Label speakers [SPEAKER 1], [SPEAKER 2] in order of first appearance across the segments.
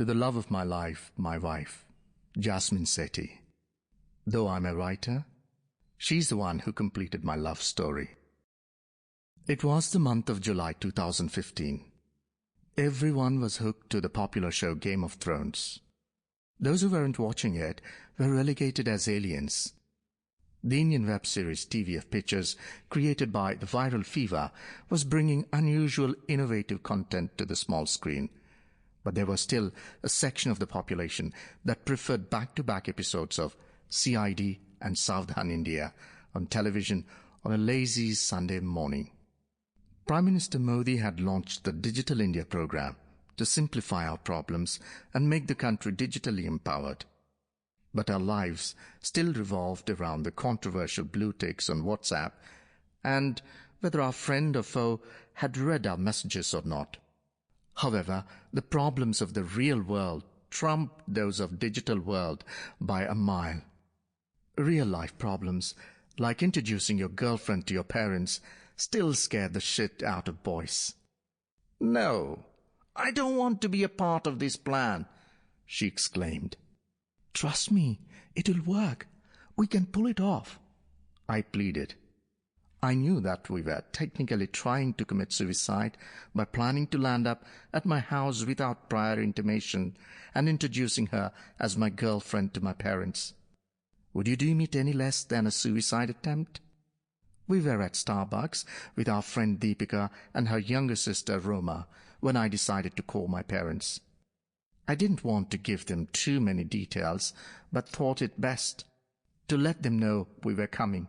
[SPEAKER 1] To the love of my life, my wife, Jasmine Sethi. Though I'm a writer, she's the one who completed my love story. It was the month of July 2015. Everyone was hooked to the popular show Game of Thrones. Those who weren't watching it were relegated as aliens. The Indian web series TVF Pictures, created by the Viral Fever, was bringing unusual, innovative content to the small screen. But there was still a section of the population that preferred back-to-back episodes of CID and Savdhan India on television on a lazy Sunday morning. Prime Minister Modi had launched the Digital India program to simplify our problems and make the country digitally empowered. But our lives still revolved around the controversial blue ticks on WhatsApp and whether our friend or foe had read our messages or not. However, the problems of the real world trumped those of digital world by a mile. Real-life problems, like introducing your girlfriend to your parents, still scared the shit out of boys. "No, I don't want to be a part of this plan," she exclaimed. "Trust me, it'll work. We can pull it off," I pleaded. I knew that we were technically trying to commit suicide by planning to land up at my house without prior intimation and introducing her as my girlfriend to my parents. Would you deem it any less than a suicide attempt? We were at Starbucks with our friend Deepika and her younger sister Roma when I decided to call my parents. I didn't want to give them too many details, but thought it best to let them know we were coming.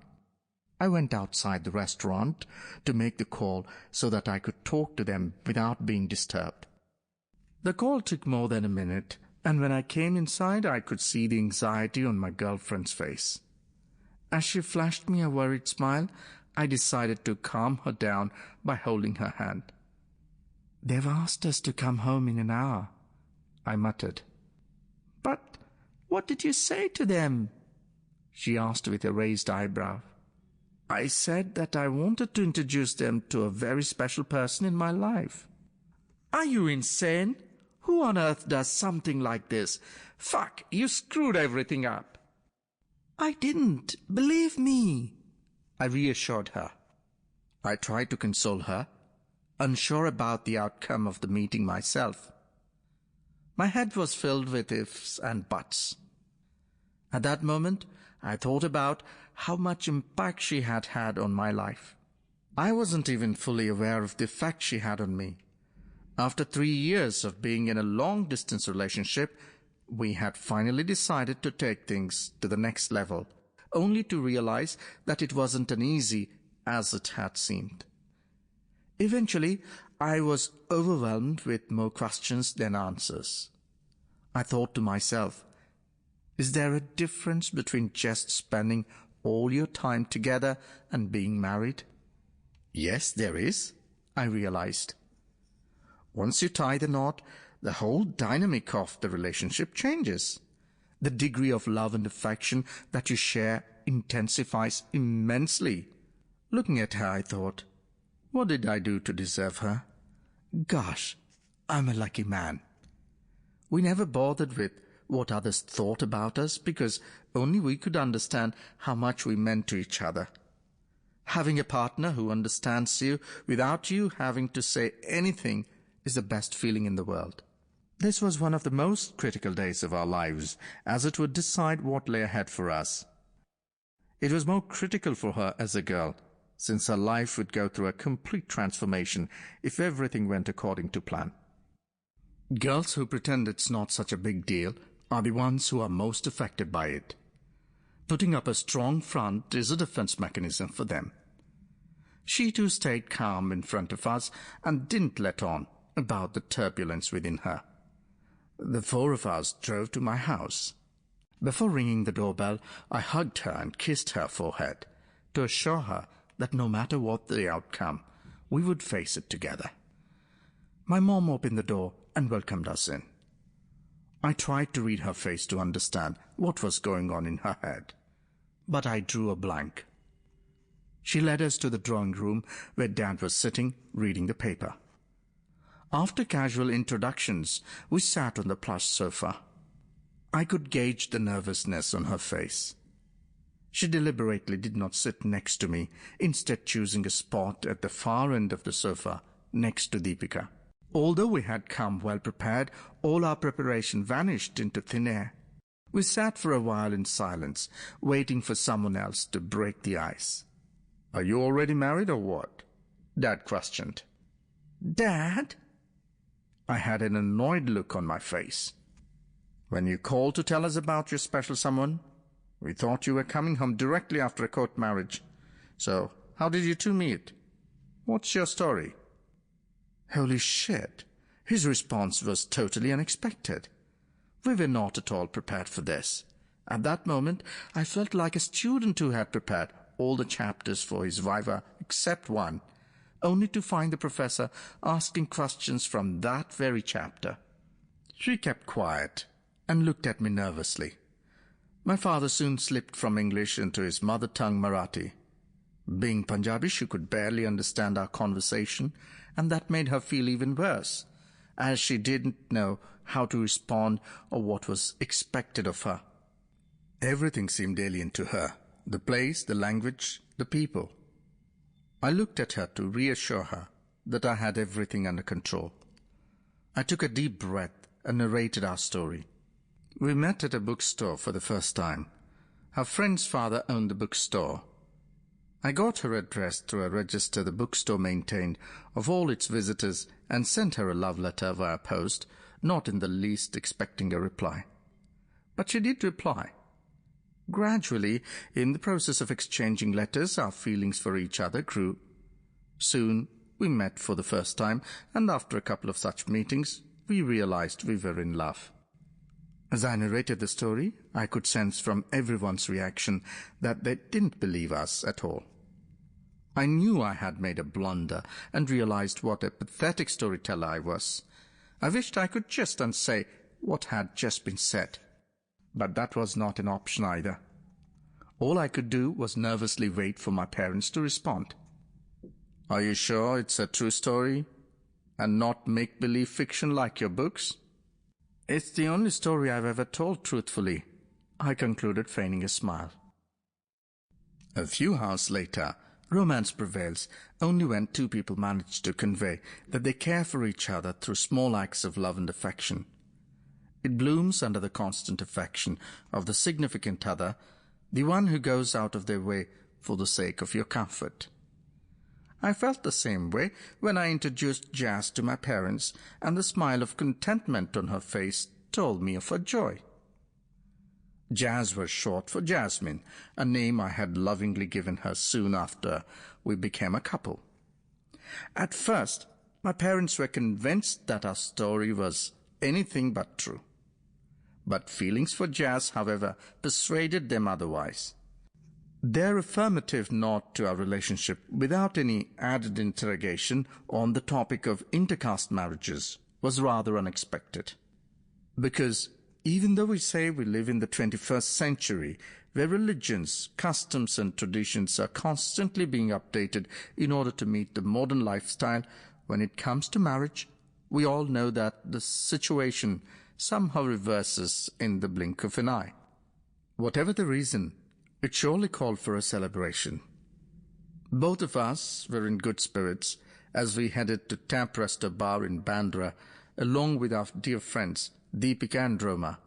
[SPEAKER 1] I went outside the restaurant to make the call so that I could talk to them without being disturbed. The call took more than a minute, and when I came inside, I could see the anxiety on my girlfriend's face. As she flashed me a worried smile, I decided to calm her down by holding her hand. "They've asked us to come home in an hour," I muttered. "But what did you say to them?" she asked with a raised eyebrow. "I said that I wanted to introduce them to a very special person in my life." "Are you insane? Who on earth does something like this? Fuck, you screwed everything up." "I didn't. Believe me," I reassured her. I tried to console her, unsure about the outcome of the meeting myself. My head was filled with ifs and buts. At that moment, I thought about how much impact she had had on my life. I wasn't even fully aware of the effect she had on me. After 3 years of being in a long-distance relationship, we had finally decided to take things to the next level, only to realize that it wasn't as easy as it had seemed. Eventually, I was overwhelmed with more questions than answers. I thought to myself, is there a difference between just spending all your time together and being married? Yes, there is, I realized. Once you tie the knot, the whole dynamic of the relationship changes. The degree of love and affection that you share intensifies immensely. Looking at her, I thought, what did I do to deserve her? Gosh, I'm a lucky man. We never bothered with what others thought about us because only we could understand how much we meant to each other. Having a partner who understands you without you having to say anything is the best feeling in the world. This was one of the most critical days of our lives, as it would decide what lay ahead for us. It was more critical for her as a girl, since her life would go through a complete transformation if everything went according to plan. Girls who pretend it's not such a big deal are the ones who are most affected by it. Putting up a strong front is a defense mechanism for them. She too stayed calm in front of us and didn't let on about the turbulence within her. The 4 of us drove to my house. Before ringing the doorbell, I hugged her and kissed her forehead to assure her that no matter what the outcome, we would face it together. My mom opened the door and welcomed us in. I tried to read her face to understand what was going on in her head, but I drew a blank. She led us to the drawing room where Dad was sitting reading the paper. After casual introductions, we sat on the plush sofa. I could gauge the nervousness on her face. She deliberately did not sit next to me, instead choosing a spot at the far end of the sofa, next to Deepika. Although we had come well prepared, all our preparation vanished into thin air. We sat for a while in silence, waiting for someone else to break the ice. "Are you already married or what?" Dad questioned. "Dad?" I had an annoyed look on my face. "When you called to tell us about your special someone, we thought you were coming home directly after a court marriage. So, how did you two meet? What's your story?" Holy shit! His response was totally unexpected. We were not at all prepared for this. At that moment, I felt like a student who had prepared all the chapters for his viva except one, only to find the professor asking questions from that very chapter. She kept quiet and looked at me nervously. My father soon slipped from English into his mother tongue Marathi. Being Punjabi, she could barely understand our conversation, and that made her feel even worse, as she didn't know how to respond or what was expected of her. Everything seemed alien to her, the place, the language, the people. I looked at her to reassure her that I had everything under control. I took a deep breath and narrated our story. We met at a bookstore for the first time. Her friend's father owned the bookstore. I got her address through a register the bookstore maintained of all its visitors and sent her a love letter via post, not in the least expecting a reply. But she did reply. Gradually, in the process of exchanging letters, our feelings for each other grew. Soon, we met for the first time, and after a couple of such meetings, we realized we were in love. As I narrated the story, I could sense from everyone's reaction that they didn't believe us at all. I knew I had made a blunder and realized what a pathetic storyteller I was. I wished I could just unsay what had just been said. But that was not an option either. All I could do was nervously wait for my parents to respond. "Are you sure it's a true story and not make-believe fiction like your books?" "It's the only story I've ever told truthfully," I concluded, feigning a smile. A few hours later, romance prevails only when two people manage to convey that they care for each other through small acts of love and affection. It blooms under the constant affection of the significant other, the one who goes out of their way for the sake of your comfort. I felt the same way when I introduced Jazz to my parents, and the smile of contentment on her face told me of her joy. Jazz was short for Jasmine, a name I had lovingly given her soon after we became a couple. At first, my parents were convinced that our story was anything but true. But feelings for Jazz, however, persuaded them otherwise. Their affirmative nod to our relationship without any added interrogation on the topic of intercaste marriages was rather unexpected. Because even though we say we live in the 21st century, where religions, customs and traditions are constantly being updated in order to meet the modern lifestyle, when it comes to marriage, we all know that the situation somehow reverses in the blink of an eye. Whatever the reason, it surely called for a celebration. Both of us were in good spirits as we headed to Tap Resto Bar in Bandra, along with our dear friends Deepika and Roma.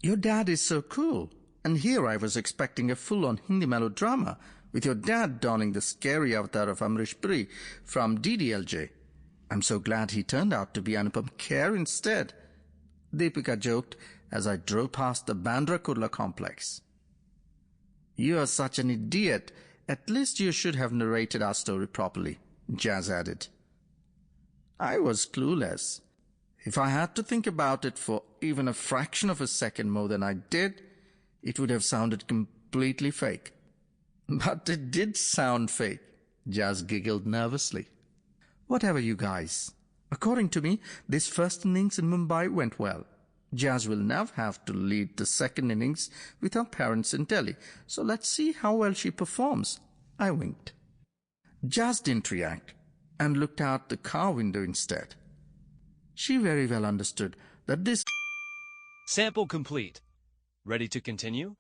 [SPEAKER 1] "Your dad is so cool, and here I was expecting a full-on Hindi melodrama, with your dad donning the scary avatar of Amrish Puri from DDLJ. I'm so glad he turned out to be Anupam Kher instead," Deepika joked as I drove past the Bandra Kurla complex. "You are such an idiot. At least you should have narrated our story properly," Jazz added. I was clueless. If I had to think about it for even a fraction of a second more than I did, it would have sounded completely fake. But it did sound fake, Jazz giggled nervously. "Whatever, you guys. According to me, this first innings in Mumbai went well. Jazz will now have to lead the second innings with her parents in Delhi, so let's see how well she performs." I winked. Jazz didn't react and looked out the car window instead. She very well understood that this...
[SPEAKER 2] Sample complete. Ready to continue?